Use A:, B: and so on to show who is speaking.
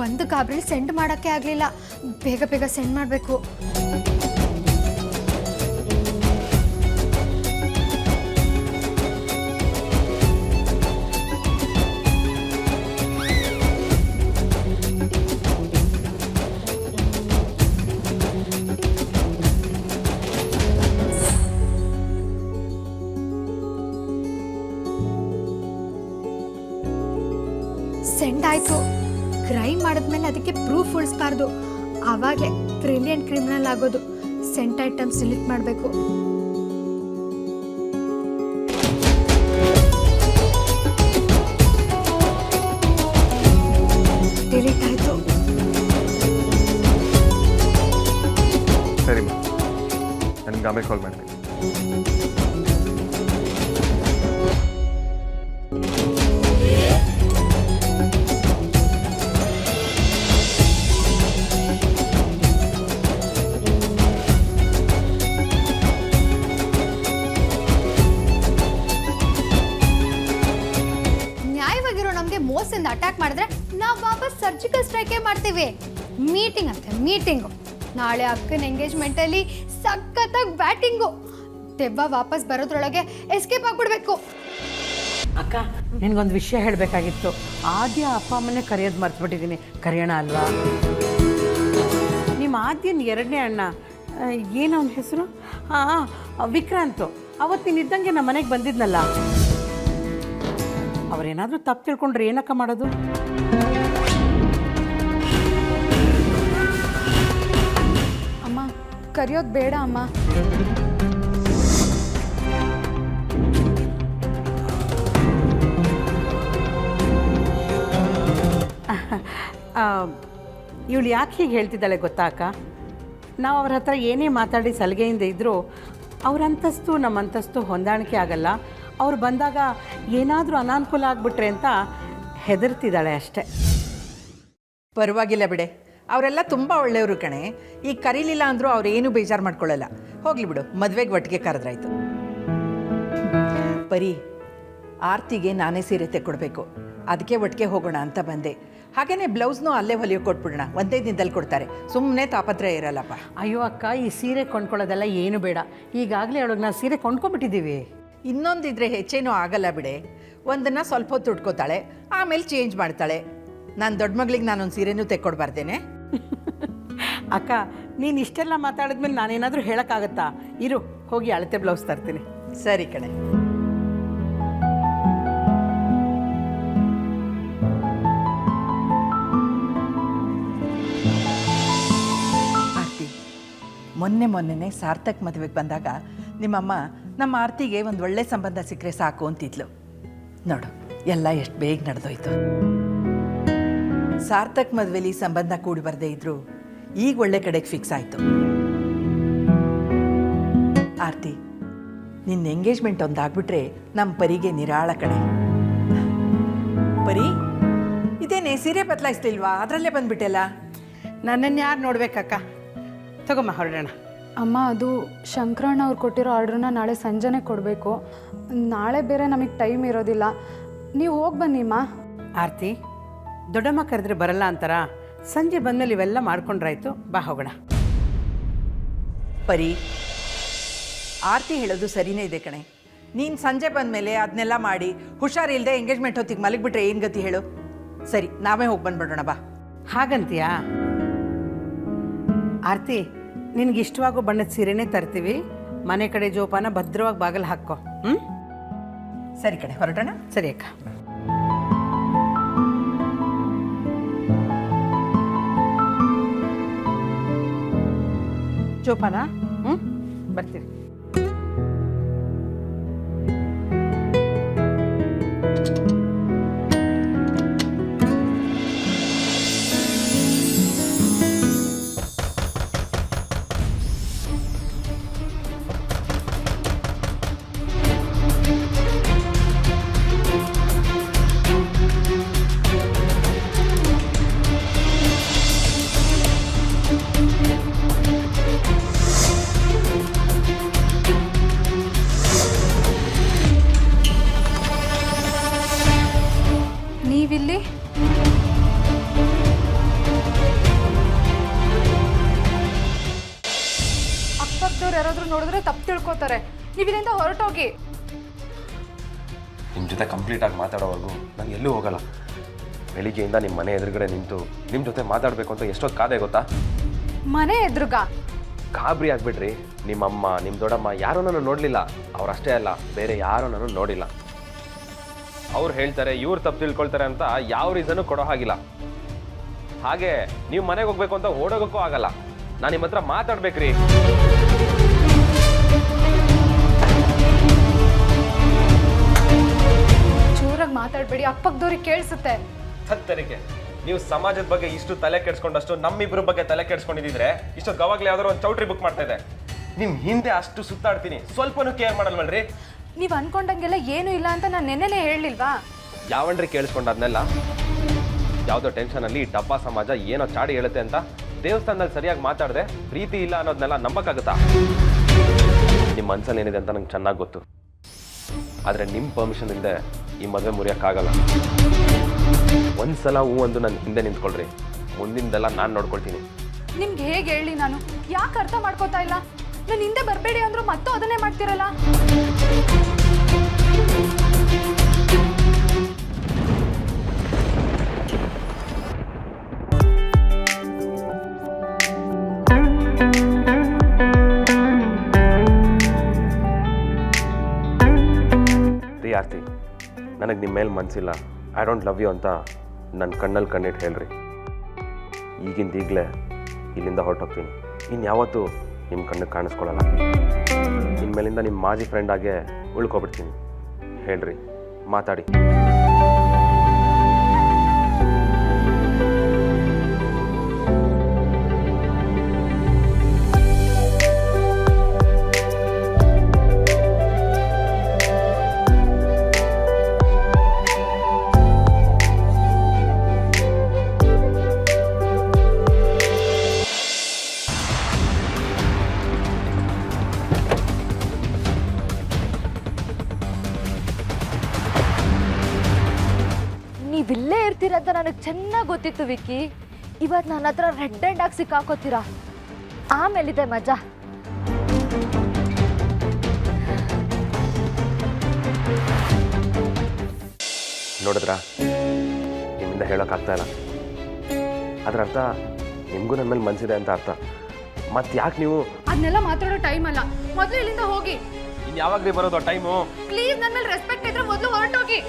A: ಒಂದು ಗಾಬರಿ ಸೆಂಡ್ ಮಾಡೋಕ್ಕೆ ಆಗಲಿಲ್ಲ. ಬೇಗ ಬೇಗ ಸೆಂಡ್ ಮಾಡಬೇಕು. ಸೆಂಡ್ ಆಯಿತು. ಕ್ರೈಮ್ ಮಾಡಿದ್ಮೇಲೆ ಅದಕ್ಕೆ ಪ್ರೂಫ್ ಉಳಿಸ್ಬಾರ್ದು. ಆವಾಗಲೇ ಬ್ರಿಲಿಯಂಟ್ ಕ್ರಿಮಿನಲ್ ಆಗೋದು. ಸೆಂಟ್ ಐಟಮ್ಸ್ ಡಿಲೀಟ್ ಮಾಡಬೇಕು. ಡಿಲೀಟ್ ಆಯಿತು.
B: ಸರಿ ನನಗೆ ಆಮೇಲೆ ಕಾಲ್ ಮಾಡ್ತೀನಿ.
A: ಮೋಸದಿಂದ ಅಟ್ಯಾಕ್ ಮಾಡಿದ್ರೆ ನಾವು ವಾಪಸ್ ಸರ್ಜಿಕಲ್ ಸ್ಟ್ರೈಕೇ ಮಾಡ್ತೀವಿ. ಮೀಟಿಂಗ್ ಅಂತೆ ಮೀಟಿಂಗು. ನಾಳೆ ಅಕ್ಕನ ಎಂಗೇಜ್ಮೆಂಟಲ್ಲಿ ಸಖತ್ತಾಗಿ ಬ್ಯಾಟಿಂಗು. ದೆವ್ವ ವಾಪಸ್ ಬರೋದ್ರೊಳಗೆ ಎಸ್ಕೇಪ್ ಆಗಿಬಿಡ್ಬೇಕು.
C: ಅಕ್ಕ, ನಿನಗೊಂದು ವಿಷಯ ಹೇಳಬೇಕಾಗಿತ್ತು. ಆದ್ಯ ಅಪ್ಪ ಅಮ್ಮನೇ ಕರೆಯೋದು ಮರ್ತ್ಬಿಟ್ಟಿದ್ದೀನಿ. ಕರೆಯೋಣ ಅಲ್ವಾ? ನಿಮ್ಮ ಆದ್ಯನ ಎರಡನೇ ಅಣ್ಣ, ಏನು ಅವನ ಹೆಸರು? ವಿಕ್ರಾಂತು. ಅವತ್ತು ನೀನು ಇದ್ದಂಗೆ ನಮ್ಮ ಮನೆಗೆ ಬಂದಿದ್ನಲ್ಲ. ಅವರೇನಾದರೂ ತಪ್ಪು ತಿಳ್ಕೊಂಡ್ರೆ ಏನಕ್ಕ ಮಾಡೋದು?
A: ಅಮ್ಮ, ಕರೆಯೋದು ಬೇಡ ಅಮ್ಮ.
C: ಇವಳು ಯಾಕೆ ಹೀಗೆ ಹೇಳ್ತಿದ್ದಾಳೆ ಗೊತ್ತಾ ಅಕ್ಕ? ನಾವು ಅವ್ರ ಹತ್ರ ಏನೇ ಮಾತಾಡಿ ಸಲಿಗೆಯಿಂದ ಇದ್ದರೂ ಅವ್ರ ಅಂತಸ್ತು ನಮ್ಮ ಅಂತಸ್ತು ಹೊಂದಾಣಿಕೆ ಆಗಲ್ಲ. ಅವ್ರು ಬಂದಾಗ ಏನಾದರೂ ಅನಾನುಕೂಲ ಆಗಿಬಿಟ್ರೆ ಅಂತ ಹೆದರ್ತಿದ್ದಾಳೆ ಅಷ್ಟೆ.
D: ಪರವಾಗಿಲ್ಲ ಬಿಡೆ, ಅವರೆಲ್ಲ ತುಂಬ ಒಳ್ಳೆಯವರು ಕಣೆ. ಈಗ ಕರೀಲಿಲ್ಲ ಅಂದರೂ ಅವ್ರು ಏನೂ ಬೇಜಾರು ಮಾಡ್ಕೊಳ್ಳಲ್ಲ. ಹೋಗ್ಲಿ ಬಿಡು, ಮದುವೆಗೆ ಒಟ್ಟಿಗೆ ಕರೆದ್ರಾಯ್ತು. ಪರಿ, ಆರ್ತಿಗೆ ನಾನೇ ಸೀರೆ ತೆಕ್ಕೊಡ್ಬೇಕು. ಅದಕ್ಕೆ ಒಟ್ಟಿಗೆ ಹೋಗೋಣ ಅಂತ ಬಂದೆ. ಹಾಗೆಯೇ ಬ್ಲೌಸ್ನೂ ಅಲ್ಲೇ ಹೊಲಿಯೋಕೆ ಕೊಟ್ಬಿಡೋಣ. ಒಂದೇ ದಿನದಲ್ಲಿ ಕೊಡ್ತಾರೆ. ಸುಮ್ಮನೆ ತಾಪತ್ರಯ ಇರಲ್ಲಪ್ಪ.
C: ಅಯ್ಯೋ ಅಕ್ಕ, ಈ ಸೀರೆ ಕೊಂಡ್ಕೊಳ್ಳೋದೆಲ್ಲ ಏನು ಬೇಡ. ಈಗಾಗಲೇ ಅವಳಿಗೆ ನಾವು ಸೀರೆ ಕೊಂಡ್ಕೊಂಡ್ಬಿಟ್ಟಿದ್ದೀವಿ.
D: ಇನ್ನೊಂದಿದ್ರೆ ಹೆಚ್ಚೇನೂ ಆಗಲ್ಲ ಬಿಡೆ. ಒಂದನ್ನು ಸ್ವಲ್ಪ ಹೊತ್ತು ಉಟ್ಕೋತಾಳೆ, ಆಮೇಲೆ ಚೇಂಜ್ ಮಾಡ್ತಾಳೆ. ನಾನು ದೊಡ್ಡ ಮಗಳಿಗೆ ನಾನೊಂದು ಸೀರೆನೂ ತೆಕ್ಕೊಡ್ಬಾರ್ದೇನೆ?
C: ಅಕ್ಕ, ನೀನು ಇಷ್ಟೆಲ್ಲ ಮಾತಾಡಿದ್ಮೇಲೆ ನಾನೇನಾದರೂ ಹೇಳೋಕ್ಕಾಗತ್ತಾ? ಇರು, ಹೋಗಿ ಅಳತೆ ಬ್ಲೌಸ್ ತರ್ತೀನಿ.
D: ಸರಿ ಕಣೆ. ಆರ್ತಿ, ಮೊನ್ನೆನೇ ಸಾರ್ಥಕ್ ಮದುವೆಗೆ ಬಂದಾಗ ನಿಮ್ಮಮ್ಮ ನಮ್ಮ ಆರ್ತಿಗೆ ಒಂದು ಒಳ್ಳೆ ಸಂಬಂಧ ಸಿಕ್ಕರೆ ಸಾಕು ಅಂತಿದ್ಲು. ನೋಡು, ಎಲ್ಲ ಎಷ್ಟು ಬೇಗ ನಡೆದೋಯ್ತು. ಸಾರ್ಥಕ್ ಮದುವೆಲಿ ಸಂಬಂಧ ಕೂಡಿ ಬರದೇ ಇದ್ರು ಈಗ ಒಳ್ಳೆ ಕಡೆಗೆ ಫಿಕ್ಸ್ ಆಯಿತು. ಆರ್ತಿ, ನಿನ್ನ ಎಂಗೇಜ್ಮೆಂಟ್ ಒಂದು ಆಗ್ಬಿಟ್ರೆ ನಮ್ಮ ಪರಿಗೆ ನಿರಾಳ ಕಡೆ. ಪರಿ, ಇದೇನೇ ಸೀರೆ ಬದಲಾಯಿಸ್ಲಿಲ್ವಾ? ಅದರಲ್ಲೇ ಬಂದ್ಬಿಟ್ಟೆಲ್ಲ.
C: ನನ್ನನ್ನು ಯಾರು ನೋಡ್ಬೇಕಕ್ಕ? ತಗೊಮ್ಮ, ಹೊರಡೋಣ.
E: ಅಮ್ಮ, ಅದು ಶಂಕರಣ್ಣ ಅವ್ರು ಕೊಟ್ಟಿರೋ ಆರ್ಡ್ರನ್ನ ನಾಳೆ ಸಂಜೆನೇ ಕೊಡಬೇಕು. ನಾಳೆ ಬೇರೆ ನಮಗೆ ಟೈಮ್ ಇರೋದಿಲ್ಲ. ನೀವು ಹೋಗಿ ಬನ್ನಿಮ್ಮ.
C: ಆರ್ತಿ, ದೊಡ್ಡಮ್ಮ ಕರೆದ್ರೆ ಬರಲ್ಲ ಅಂತಾರ? ಸಂಜೆ ಬಂದಮೇಲೆ ಇವೆಲ್ಲ ಮಾಡ್ಕೊಂಡ್ರಾಯ್ತು. ಬಾ ಹೋಗೋಣ.
D: ಪರಿ, ಆರ್ತಿ ಹೇಳೋದು ಸರಿನೇ ಇದೆ ಕಣೆ. ನೀನು ಸಂಜೆ ಬಂದಮೇಲೆ ಅದನ್ನೆಲ್ಲ ಮಾಡಿ ಹುಷಾರಿಲ್ಲದೆ ಎಂಗೇಜ್ಮೆಂಟ್ ಹೊತ್ತಿಗೆ ಮಲಗಿಬಿಟ್ರೆ ಏನು ಗತಿ ಹೇಳು? ಸರಿ, ನಾವೇ ಹೋಗಿ ಬಂದ್ಬಿಡೋಣ ಬಾ.
C: ಹಾಗಂತೀಯಾ? ಆರ್ತಿ, ನಿನಗೆ ಇಷ್ಟವಾಗೋ ಬಣ್ಣದ ಸೀರೆನೇ ತರ್ತೀವಿ. ಮನೆ ಕಡೆ ಜೋಪಾನ ಭದ್ರವಾಗಿ ಬಾಗಿಲು ಹಾಕೋ.
D: ಸರಿ ಕಡೆ, ಹೊರಡೋಣ.
C: ಸರಿ ಅಕ್ಕ. ಜೋಪಾನ. ಬರ್ತೀವಿ.
E: ನೀವಿಲ್ಲಿ? ಅಕ್ಕಪಕ್ಕದವ್ರು ಯಾರಾದರೂ ನೋಡಿದ್ರೆ ತಪ್ಪು ತಿಳ್ಕೊತಾರೆ. ನೀವು ಇಲ್ಲಿಂದ ಹೊರಟೋಗಿ.
B: ನಿಮ್ಮ ಜೊತೆ ಕಂಪ್ಲೀಟಾಗಿ ಮಾತಾಡೋವರೆಗೂ ನಾನು ಎಲ್ಲೂ ಹೋಗಲ್ಲ. ಬೆಳಿಗ್ಗೆಯಿಂದ ನಿಮ್ಮ ಮನೆ ಎದುರುಗಡೆ ನಿಂತು ನಿಮ್ಮ ಜೊತೆ ಮಾತಾಡಬೇಕು ಅಂತ ಎಷ್ಟೊತ್ತು ಕಾದೆ ಗೊತ್ತಾ?
E: ಮನೆ ಎದುರುಗ
B: ಗಾಬರಿ ಆಗ್ಬಿಡ್ರಿ. ನಿಮ್ಮಮ್ಮ ನಿಮ್ಮ ದೊಡ್ಡಮ್ಮ ಯಾರೂ ನಾನು ನೋಡಲಿಲ್ಲ. ಅವರಷ್ಟೇ ಅಲ್ಲ, ಬೇರೆ ಯಾರೂ ನಾನು ನೋಡಿಲ್ಲ. ಅವ್ರು ಹೇಳ್ತಾರೆ ಇವ್ರು ತಪ್ಪು ತಿಳ್ಕೊಳ್ತಾರೆ ಅಂತ ಯಾವ ರೀಸನ್ನು ಕೊಡೋ ಹಾಗಿಲ್ಲ. ಹಾಗೆ ನೀವು ಮನೆಗೆ ಹೋಗ್ಬೇಕು ಅಂತ ಓಡೋಗೋಕ್ಕೂ ಆಗಲ್ಲ. ನಾನು ನಿಮ್ಮ ಹತ್ರ ಮಾತಾಡ್ಬೇಕ್ರಿ.
E: ಜೋರಾಗಿ ಮಾತಾಡಬೇಡಿ, ಅಕ್ಕಪಕ್ಕದವ್ರಿಗೆ ಕೇಳಿಸುತ್ತೆ.
B: ಹತ್ತರಿಕೆ ನೀವು ಸಮಾಜದ ಬಗ್ಗೆ ಇಷ್ಟು ತಲೆ ಕೆಡಿಸ್ಕೊಂಡಷ್ಟು ನಮ್ಮಿಬ್ಬರ ಬಗ್ಗೆ ತಲೆ ಕೆಡಿಸ್ಕೊಂಡಿದ್ರೆ ಇಷ್ಟೊತ್ತು ಗವಾಗ್ಲೇ ಯಾವ್ದಾದ್ರು ಒಂದು ಚೌಟ್ರಿ ಬುಕ್ ಮಾಡ್ತಾ ಇದೆ. ನಿಮ್ಮ ಹಿಂದೆ ಅಷ್ಟು ಸುತ್ತಾಡ್ತೀನಿ, ಸ್ವಲ್ಪನೂ ಕೇರ್ ಮಾಡಲ್ವಲ್ರಿ?
E: ನೀವು ಅನ್ಕೊಂಡಂಗೆಲ್ಲ ಏನೂ ಇಲ್ಲ ಅಂತ ನಾನು ನೆನ್ನೆನೇ ಹೇಳಲಿಲ್ವಾ?
B: ಯಾವನ್ರಿ ಕೇಳಿಸ್ಕೊಂಡಾದ್ನೆಲ್ಲ? ಯಾವುದೋ ಟೆನ್ಷನಲ್ಲಿ ಈ ಡಬ್ಬಾ ಸಮಾಜ ಏನೋ ಚಾಡಿ ಹೇಳುತ್ತೆ ಅಂತ ದೇವಸ್ಥಾನದಲ್ಲಿ ಸರಿಯಾಗಿ ಮಾತಾಡದೆ ಪ್ರೀತಿ ಇಲ್ಲ ಅನ್ನೋದನ್ನೆಲ್ಲ ನಂಬಕ್ಕಾಗುತ್ತಾ? ನಿಮ್ಮ ಮನಸ್ಸಲ್ಲಿ ಏನಿದೆ ಅಂತ ನಂಗೆ ಚೆನ್ನಾಗಿ ಗೊತ್ತು. ಆದರೆ ನಿಮ್ಮ ಪರ್ಮಿಷನ್ ಇಲ್ಲದೆ ಈ ಮದುವೆ ಮುರಿಯೋಕ್ಕಾಗಲ್ಲ. ಒಂದ್ಸಲ ಹೂ ಒಂದು ನನ್ನ ಹಿಂದೆ ನಿಂತ್ಕೊಳ್ರಿ, ಮುಂದಿಂದೆಲ್ಲ ನಾನು ನೋಡ್ಕೊಳ್ತೀನಿ.
E: ನಿಮ್ಗೆ ಹೇಗೆ ಹೇಳಿ ನಾನು? ಯಾಕೆ ಅರ್ಥ ಮಾಡ್ಕೋತಾ ಇಲ್ಲ? ನಾನು ಹಿಂದೆ ಬರಬೇಡಿ ಅಂದ್ರು ಮತ್ತೂ ಅದನ್ನೇ ಮಾಡ್ತಿರಲ್ಲ.
B: ಆರ್ತಿ, ನನಗೆ ನಿಮ್ಮ ಮೇಲೆ ಮನಸ್ಸಿಲ್ಲ, ಐ ಡೋಂಟ್ ಲವ್ ಯು ಅಂತ ನನ್ನ ಕಣ್ಣಲ್ಲಿ ಕಣ್ಣಿಟ್ಟು ಹೇಳ್ರಿ. ಈಗಿಂದೀಗಲೇ ಇಲ್ಲಿಂದ ಹೊರಟೋಗ್ತೀನಿ. ಇನ್ಯಾವತ್ತೂ ನಿಮ್ಮ ಕಣ್ಣಿಗೆ ಕಾಣಿಸ್ಕೊಳ್ಳಲ್ಲ. ಇನ್ಮೇಲಿಂದ ನಿಮ್ಮ ಮಾಜಿ ಫ್ರೆಂಡಾಗೆ ಉಳ್ಕೊಬಿಡ್ತೀನಿ. ಹೇಳ್ರಿ, ಮಾತಾಡಿ.
F: ನೀವಿಲ್ಲೇ ಇರ್ತೀರಂತ ನನಗೆ ಚೆನ್ನಾಗಿ ಗೊತ್ತಿತ್ತು ವಿಕ್ಕಿ. ಇವತ್ತು ನನ್ನ ಹತ್ರ ರೆಡ್ ಹ್ಯಾಂಡ್ ಆಗಿ ಸಿಕ್ಕಾಕೋತೀರಾ, ಆಮೇಲಿದೆ ಮಜಾ.
B: ನೋಡಿದ್ರಾ, ನಿಮ್ಮಿಂದ ಹೇಳೋಕ್ಕಾಗ್ತಾ ಇಲ್ಲ. ಅದರ ಅರ್ಥ ನಿಮಗೂ ನನ್ನ ಮೇಲೆ ಮನಸ್ಸಿದೆ ಅಂತ ಅರ್ಥ. ಮತ್ತೆ ಯಾಕೆ ನೀವು
E: ಅದನ್ನೆಲ್ಲ ಮಾತಾಡೋ ಟೈಮ್ ಅಲ್ಲ, ಮೊದಲು ಇಲ್ಲಿಂದ ಹೋಗಿ.
B: ಇನ್ನು ಯಾವಾಗ್ರಿ ಬರೋದು ಟೈಮು?
E: ಪ್ಲೀಸ್, ನನ್ನ ಮೇಲೆ ರೆಸ್ಪೆಕ್ಟ್ ಇದ್ರೆ ಮೊದಲು ಹೊರಟೋಗಿ.